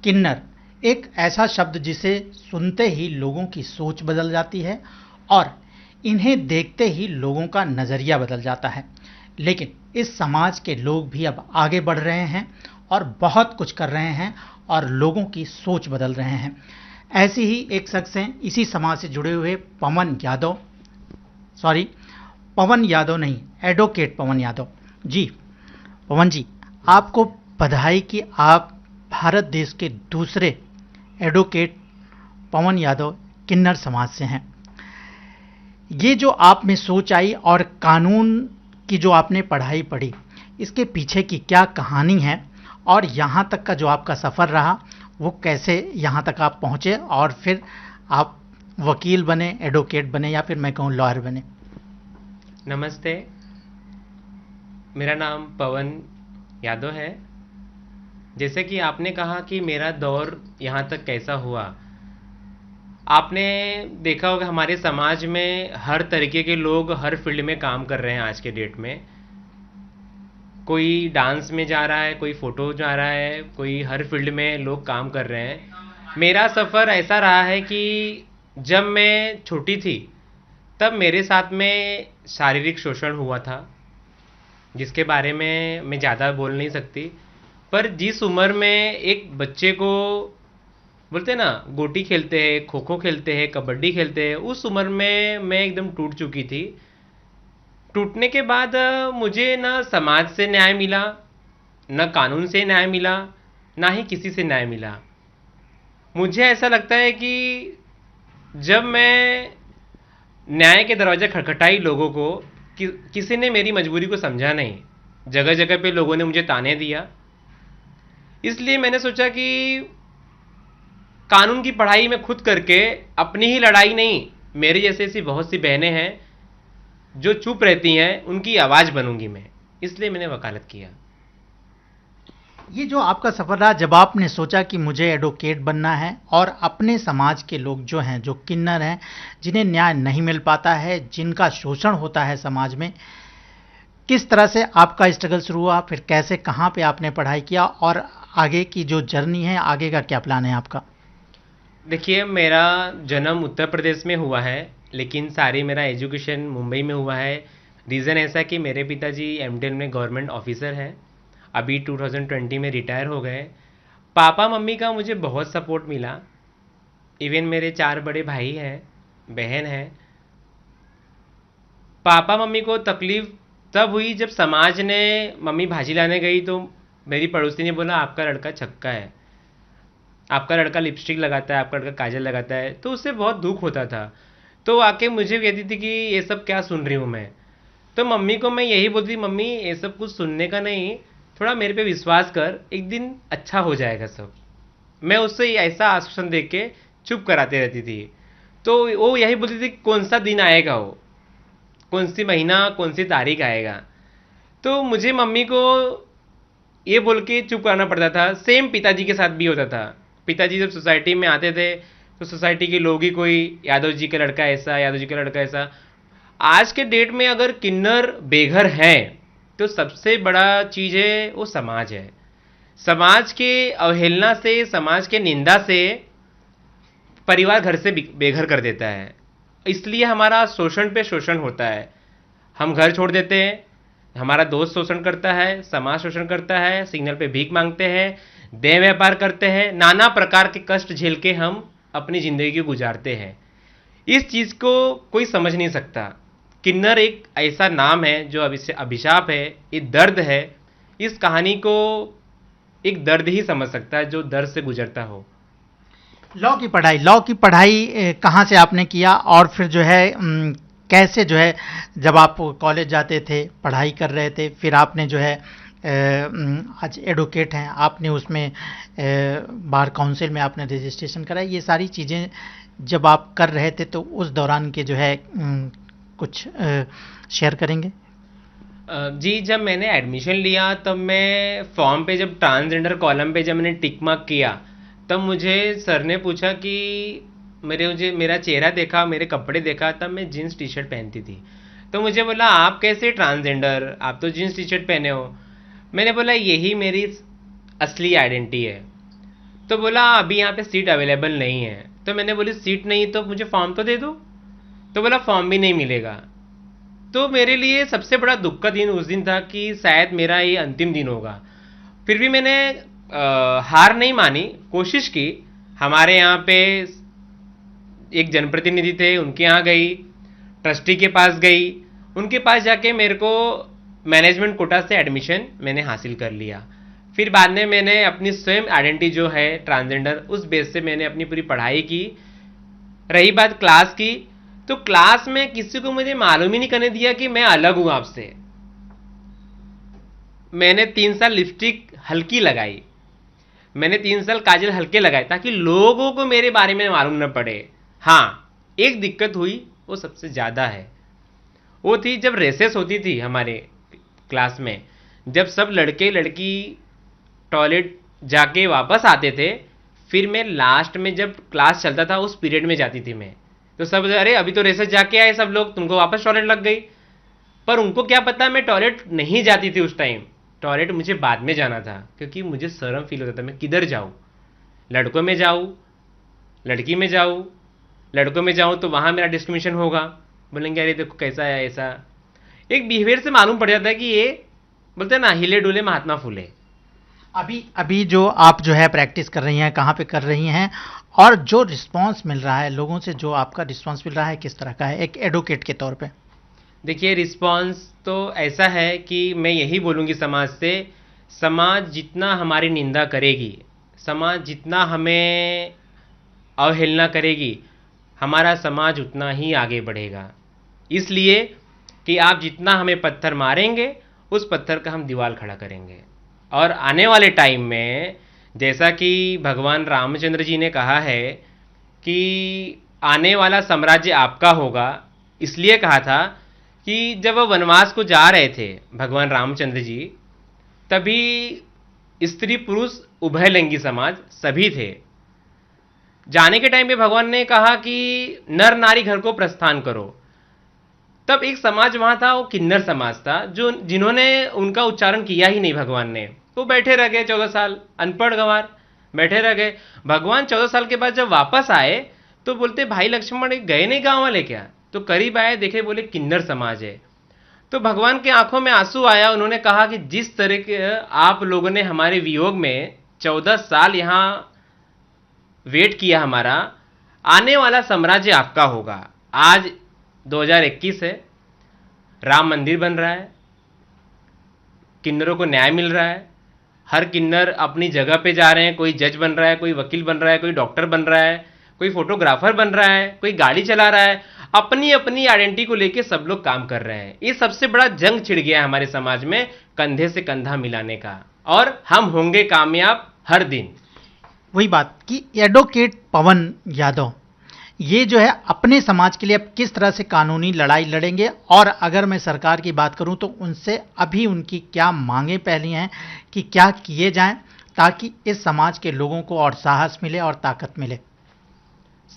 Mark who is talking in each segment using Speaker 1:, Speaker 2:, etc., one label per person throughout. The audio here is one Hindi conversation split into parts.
Speaker 1: किन्नर एक ऐसा शब्द जिसे सुनते ही लोगों की सोच बदल जाती है और इन्हें देखते ही लोगों का नज़रिया बदल जाता है। लेकिन इस समाज के लोग भी अब आगे बढ़ रहे हैं और बहुत कुछ कर रहे हैं और लोगों की सोच बदल रहे हैं। ऐसी ही एक शख्स हैं इसी समाज से जुड़े हुए पवन यादव, सॉरी पवन यादव नहीं, एडवोकेट पवन यादव जी। पवन जी, आपको बधाई कि आप भारत देश के दूसरे एडवोकेट पवन यादव किन्नर समाज से हैं। ये जो आप में सोच आई और कानून की जो आपने पढ़ाई पढ़ी, इसके पीछे की क्या कहानी है और यहाँ तक का जो आपका सफ़र रहा वो कैसे यहाँ तक आप पहुँचे और फिर आप वकील बने, एडवोकेट बने या फिर मैं कहूँ लॉयर बने?
Speaker 2: नमस्ते, मेरा नाम पवन यादव है। जैसे कि आपने कहा कि मेरा दौर यहाँ तक कैसा हुआ, आपने देखा होगा हमारे समाज में हर तरीके के लोग हर फील्ड में काम कर रहे हैं आज के डेट में। कोई डांस में जा रहा है, कोई फोटो जा रहा है, कोई हर फील्ड में लोग काम कर रहे हैं। मेरा सफ़र ऐसा रहा है कि जब मैं छोटी थी तब मेरे साथ में शारीरिक शोषण हुआ था, जिसके बारे में मैं ज़्यादा बोल नहीं सकती। पर जिस उम्र में एक बच्चे को बोलते हैं ना, गोटी खेलते हैं, खो खो खेलते हैं, कबड्डी खेलते हैं, उस उम्र में मैं एकदम टूट चुकी थी। टूटने के बाद मुझे ना समाज से न्याय मिला, न कानून से न्याय मिला, ना ही किसी से न्याय मिला। मुझे ऐसा लगता है कि जब मैं न्याय के दरवाजे खटखटाई लोगों को, किसी ने मेरी मजबूरी को समझा नहीं। जगह जगह पे लोगों ने मुझे ताने दिया। इसलिए मैंने सोचा कि कानून की पढ़ाई मैं खुद करके अपनी ही लड़ाई नहीं, मेरे जैसे ऐसी बहुत सी बहनें हैं जो चुप रहती हैं, उनकी आवाज़ बनूंगी मैं। इसलिए मैंने वकालत किया।
Speaker 1: ये जो आपका सफ़र रहा, जब आपने सोचा कि मुझे एडवोकेट बनना है और अपने समाज के लोग जो हैं, जो किन्नर हैं, जिन्हें न्याय नहीं मिल पाता है, जिनका शोषण होता है समाज में, किस तरह से आपका स्ट्रगल शुरू हुआ, फिर कैसे कहाँ पे आपने पढ़ाई किया और आगे की जो जर्नी है, आगे का क्या प्लान है आपका?
Speaker 2: देखिए, मेरा जन्म उत्तर प्रदेश में हुआ है, लेकिन सारी मेरा एजुकेशन मुंबई में हुआ है। रीज़न ऐसा कि मेरे पिताजी एमटेल में गवर्नमेंट ऑफिसर हैं, अभी 2020 में रिटायर हो गए। पापा मम्मी का मुझे बहुत सपोर्ट मिला। इवन मेरे 4 बड़े भाई हैं, बहन हैं। पापा मम्मी को तकलीफ़ तब हुई जब समाज ने, मम्मी भाजी लाने गई तो मेरी पड़ोसी ने बोला आपका लड़का छक्का है, आपका लड़का लिपस्टिक लगाता है, आपका लड़का काजल लगाता है। तो उससे बहुत दुख होता था। तो आके मुझे कहती थी कि ये सब क्या सुन रही हूँ मैं। तो मम्मी को मैं यही बोलती, मम्मी ये सब कुछ सुनने का नहीं, थोड़ा मेरे पे विश्वास कर, एक दिन अच्छा हो जाएगा सब। मैं उससे ऐसा आश्वासन दे के चुप कराते रहती थी। तो वो यही बोलती थी कौन सा दिन आएगा, वो कौन सी महीना, कौन सी तारीख आएगा। तो मुझे मम्मी को ये बोल के चुप कराना पड़ता था। सेम पिताजी के साथ भी होता था। पिताजी जब सोसाइटी में आते थे तो सोसाइटी के लोग ही, कोई यादव जी का लड़का ऐसा, यादव जी का लड़का ऐसा। आज के डेट में अगर किन्नर बेघर हैं तो सबसे बड़ा चीज़ है वो समाज है। समाज के अवहेलना से, समाज के निंदा से परिवार घर से बेघर कर देता है। इसलिए हमारा शोषण पे शोषण होता है। हम घर छोड़ देते हैं, हमारा दोस्त शोषण करता है, समाज शोषण करता है, सिग्नल पे भीख मांगते हैं, देह व्यापार करते हैं, नाना प्रकार के कष्ट झेल के हम अपनी ज़िंदगी को गुजारते हैं। इस चीज़ को कोई समझ नहीं सकता। किन्नर एक ऐसा नाम है जो अभिशाप है, ये दर्द है। इस कहानी को एक दर्द ही समझ सकता है जो दर्द से गुजरता हो।
Speaker 1: लॉ की पढ़ाई कहाँ से आपने किया और फिर जो है कैसे जो है, जब आप कॉलेज जाते थे, पढ़ाई कर रहे थे, फिर आपने जो है आज एडवोकेट हैं, आपने उसमें बार काउंसिल में आपने रजिस्ट्रेशन कराई, ये सारी चीज़ें जब आप कर रहे थे तो उस दौरान के जो है कुछ शेयर करेंगे?
Speaker 2: जी, जब मैंने एडमिशन लिया तब मैं फॉर्म पे, जब ट्रांसजेंडर कॉलम पे जब मैंने टिक मार्क किया, तब मुझे सर ने पूछा कि मेरा चेहरा देखा, मेरे कपड़े देखा, तब मैं जीन्स टी शर्ट पहनती थी। तो मुझे बोला आप कैसे ट्रांसजेंडर, आप तो जीन्स टी शर्ट पहने हो। मैंने बोला यही मेरी असली आइडेंटिटी है। तो बोला अभी यहाँ पे सीट अवेलेबल नहीं है। तो मैंने बोली सीट नहीं तो मुझे फॉर्म तो दे दो। तो बोला फॉर्म भी नहीं मिलेगा। तो मेरे लिए सबसे बड़ा दुख का दिन उस दिन था कि शायद मेरा ये अंतिम दिन होगा। फिर भी मैंने हार नहीं मानी, कोशिश की। हमारे यहाँ पे एक जनप्रतिनिधि थे, उनके यहाँ गई, ट्रस्टी के पास गई, उनके पास जाके मेरे को मैनेजमेंट कोटा से एडमिशन मैंने हासिल कर लिया। फिर बाद में मैंने अपनी स्वयं आइडेंटिटी जो है ट्रांसजेंडर, उस बेस से मैंने अपनी पूरी पढ़ाई की। रही बात क्लास की, तो क्लास में किसी को मुझे मालूम ही नहीं करने दिया कि मैं अलग हूं आपसे। मैंने 3 साल लिपस्टिक हल्की लगाई, मैंने 3 साल काजल हल्के लगाए ताकि लोगों को मेरे बारे में मालूम न पड़े। हाँ, एक दिक्कत हुई, वो सबसे ज़्यादा है, वो थी जब रेसेस होती थी हमारे क्लास में, जब सब लड़के लड़की टॉयलेट जाके वापस आते थे, फिर मैं लास्ट में जब क्लास चलता था उस पीरियड में जाती थी मैं। तो सब अरे अभी तो रेसेस जाके आए सब लोग, तुमको वापस टॉयलेट लग गई। पर उनको क्या पता मैं टॉयलेट नहीं जाती थी उस टाइम। टॉयलेट मुझे बाद में जाना था क्योंकि मुझे शर्म फील होता था, मैं किधर जाऊँ, लड़कों में जाऊँ, लड़की में जाऊँ। लड़कों में जाऊँ तो वहाँ मेरा डिस्क्रिमिनेशन होगा, बोलेंगे अरे देखो कैसा है ऐसा। एक बिहेवियर से मालूम पड़ जाता है कि ये बोलते हैं ना, हिले डुले महात्मा फूले।
Speaker 1: अभी अभी जो आप जो है प्रैक्टिस कर रही हैं, कहाँ पे कर रही हैं, और जो रिस्पांस मिल रहा है लोगों से, जो आपका रिस्पांस मिल रहा है किस तरह का है एक एडवोकेट के तौर पे?
Speaker 2: देखिए, रिस्पांस तो ऐसा है कि मैं यही बोलूँगी समाज से, समाज जितना हमारी निंदा करेगी, समाज जितना हमें अवहेलना करेगी, हमारा समाज उतना ही आगे बढ़ेगा। इसलिए कि आप जितना हमें पत्थर मारेंगे, उस पत्थर का हम दीवार खड़ा करेंगे। और आने वाले टाइम में जैसा कि भगवान रामचंद्र जी ने कहा है कि आने वाला साम्राज्य आपका होगा, इसलिए कहा था कि जब वह वनवास को जा रहे थे भगवान रामचंद्र जी, तभी स्त्री पुरुष उभयलिंगी समाज सभी थे। जाने के टाइम पे भगवान ने कहा कि नर नारी घर को प्रस्थान करो। तब एक समाज वहां था, वो किन्नर समाज था, जो जिन्होंने उनका उच्चारण किया ही नहीं भगवान ने। वो बैठे रह गए 14 साल, अनपढ़ गंवार बैठे रह गए। भगवान 14 साल के बाद जब वापस आए तो बोलते भाई लक्ष्मण गए नहीं गांव वाले क्या? तो करीब आए, देखे, बोले किन्नर समाज है। तो भगवान के आंखों में आंसू आया। उन्होंने कहा कि जिस तरह के आप लोगों ने हमारे वियोग में 14 साल यहां वेट किया हमारा, आने वाला साम्राज्य आपका होगा। आज 2021 है, राम मंदिर बन रहा है, किन्नरों को न्याय मिल रहा है, हर किन्नर अपनी जगह पे जा रहे हैं। कोई जज बन रहा है, कोई वकील बन रहा है, कोई डॉक्टर बन रहा है, कोई फोटोग्राफर बन रहा है, कोई गाड़ी चला रहा है। अपनी अपनी आइडेंटिटी को लेके सब लोग काम कर रहे हैं। ये सबसे बड़ा जंग छिड़ गया है हमारे समाज में, कंधे से कंधा मिलाने का, और हम होंगे कामयाब हर दिन।
Speaker 1: वही बात कि एडवोकेट पवन यादव ये जो है अपने समाज के लिए अब किस तरह से कानूनी लड़ाई लड़ेंगे, और अगर मैं सरकार की बात करूं तो उनसे अभी उनकी क्या मांगें पहली हैं कि क्या किए जाएं ताकि इस समाज के लोगों को और साहस मिले और ताकत मिले।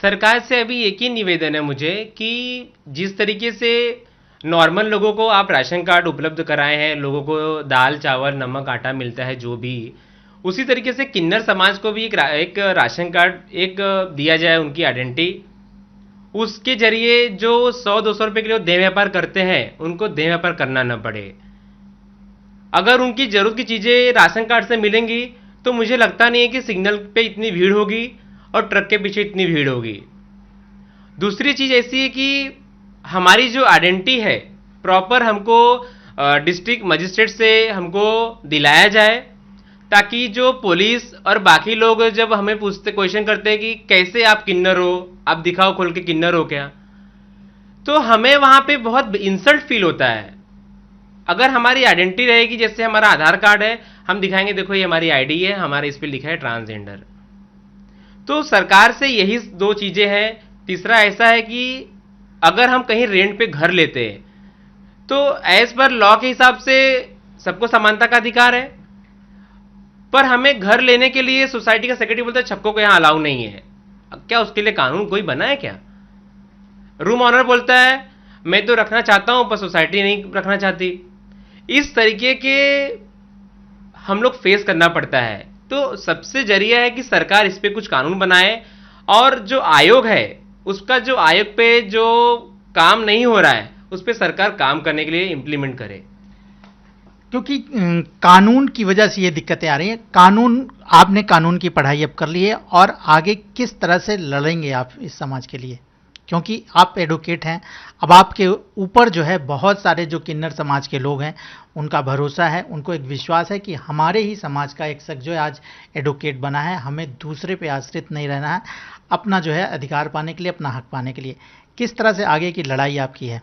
Speaker 2: सरकार से अभी एक ही निवेदन है मुझे कि जिस तरीके से नॉर्मल लोगों को आप राशन कार्ड उपलब्ध कराए हैं, लोगों को दाल चावल नमक आटा मिलता है जो भी, उसी तरीके से किन्नर समाज को भी एक राशन कार्ड एक दिया जाए, उनकी आइडेंटिटी। उसके जरिए जो 100-200 रुपये के लिए देह व्यापार करते हैं, उनको देह व्यापार करना न पड़े। अगर उनकी जरूरत की चीज़ें राशन कार्ड से मिलेंगी तो मुझे लगता नहीं है कि सिग्नल पे इतनी भीड़ होगी और ट्रक के पीछे इतनी भीड़ होगी। दूसरी चीज़ ऐसी है कि हमारी जो आइडेंटिटी है प्रॉपर हमको डिस्ट्रिक्ट मजिस्ट्रेट से हमको दिलाया जाए, ताकि जो पुलिस और बाकी लोग जब हमें पूछते, क्वेश्चन करते हैं कि कैसे आप किन्नर हो, आप दिखाओ खोल के किन्नर हो क्या, तो हमें वहां पे बहुत इंसल्ट फील होता है। अगर हमारी आइडेंटिटी रहेगी, जैसे हमारा आधार कार्ड है, हम दिखाएंगे देखो ये हमारी आईडी है, हमारे इस पे लिखा है ट्रांसजेंडर। तो सरकार से यही 2 चीजें हैं। तीसरा ऐसा है कि अगर हम कहीं रेंट पे घर लेते हैं तो एज पर लॉ के हिसाब से सबको समानता का अधिकार है, पर हमें घर लेने के लिए सोसाइटी का सेक्रेटरी बोलता है छक्कों को यहां अलाउ नहीं है। अब क्या उसके लिए कानून कोई बना है क्या? रूम ऑनर बोलता है मैं तो रखना चाहता हूं पर सोसाइटी नहीं रखना चाहती। इस तरीके के हम लोग फेस करना पड़ता है तो सबसे जरिया है कि सरकार इस पे कुछ कानून बनाए, और जो आयोग है उसका, जो आयोग पे जो काम नहीं हो रहा है उस पे सरकार काम करने के लिए इम्प्लीमेंट करे।
Speaker 1: क्योंकि कानून की वजह से ये दिक्कतें आ रही हैं। कानून, आपने कानून की पढ़ाई अब कर ली है और आगे किस तरह से लड़ेंगे आप इस समाज के लिए, क्योंकि आप एडवोकेट हैं। अब आपके ऊपर जो है बहुत सारे जो किन्नर समाज के लोग हैं उनका भरोसा है, उनको एक विश्वास है कि हमारे ही समाज का एक शख्स जो है आज एडवोकेट बना है, हमें दूसरे पे आश्रित नहीं रहना है, अपना जो है अधिकार पाने के लिए, अपना हक पाने के लिए। किस तरह से आगे की लड़ाई आपकी है?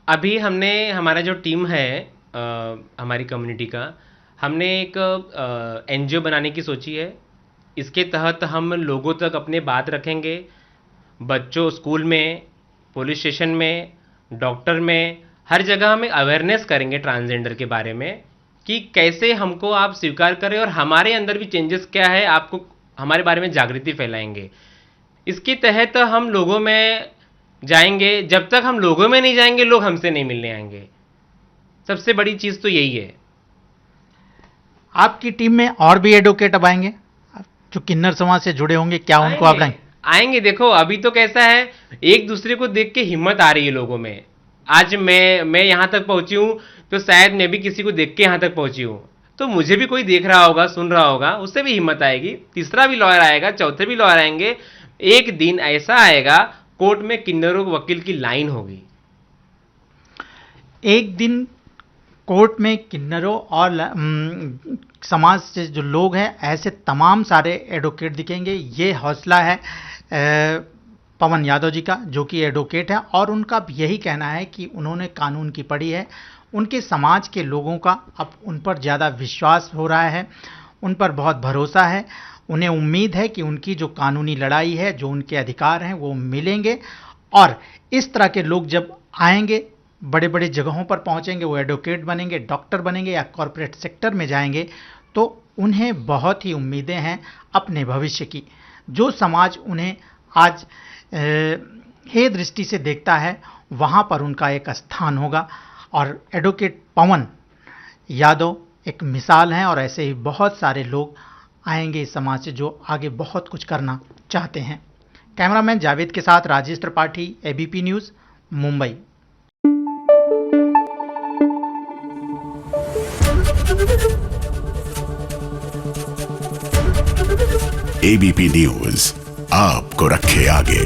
Speaker 2: अभी हमने, हमारा जो टीम है हमारी कम्युनिटी का, हमने एक एनजीओ बनाने की सोची है। इसके तहत हम लोगों तक अपने बात रखेंगे, बच्चों, स्कूल में, पुलिस स्टेशन में, डॉक्टर में, हर जगह हमें अवेयरनेस करेंगे ट्रांसजेंडर के बारे में कि कैसे हमको आप स्वीकार करें और हमारे अंदर भी चेंजेस क्या है, आपको हमारे बारे में जागृति फैलाएंगे। इसके तहत हम लोगों में जाएंगे। जब तक हम लोगों में नहीं जाएंगे लोग हमसे नहीं मिलने आएंगे। सबसे बड़ी चीज़ तो यही है।
Speaker 1: आपकी टीम में और भी एडवोकेट अब आएंगे जो किन्नर समाज से जुड़े होंगे, क्या उनको आप लाएंगे?
Speaker 2: आएंगे। देखो अभी तो कैसा है, एक दूसरे को देख के हिम्मत आ रही है लोगों में। आज मैं यहाँ तक पहुंची हूँ तो शायद मैं भी किसी को देख के यहाँ तक पहुंची हूँ, तो मुझे भी कोई देख रहा होगा, सुन रहा होगा, उससे भी हिम्मत आएगी। तीसरा भी लॉयर आएगा, चौथे भी लॉयर आएंगे। एक दिन ऐसा आएगा कोर्ट में किन्नरों वकील की लाइन होगी।
Speaker 1: एक दिन कोर्ट में किन्नरों और समाज से जो लोग हैं ऐसे तमाम सारे एडवोकेट दिखेंगे। ये हौसला है पवन यादव जी का, जो कि एडवोकेट हैं, और उनका यही कहना है कि उन्होंने कानून की पढ़ी है। उनके समाज के लोगों का अब उन पर ज़्यादा विश्वास हो रहा है, उन पर बहुत भरोसा है। उन्हें उम्मीद है कि उनकी जो कानूनी लड़ाई है, जो उनके अधिकार हैं, वो मिलेंगे। और इस तरह के लोग जब आएंगे, बड़े बड़े जगहों पर पहुंचेंगे, वो एडवोकेट बनेंगे, डॉक्टर बनेंगे या कॉरपोरेट सेक्टर में जाएंगे, तो उन्हें बहुत ही उम्मीदें हैं अपने भविष्य की। जो समाज उन्हें आज हे दृष्टि से देखता है, वहाँ पर उनका एक स्थान होगा। और एडवोकेट पवन यादव एक मिसाल हैं, और ऐसे ही बहुत सारे लोग आएंगे इस समाज से जो आगे बहुत कुछ करना चाहते हैं। कैमरामैन जावेद के साथ Rajesh Tripathi, ABP news, Mumbai.
Speaker 3: ABP news आपको रखे आगे।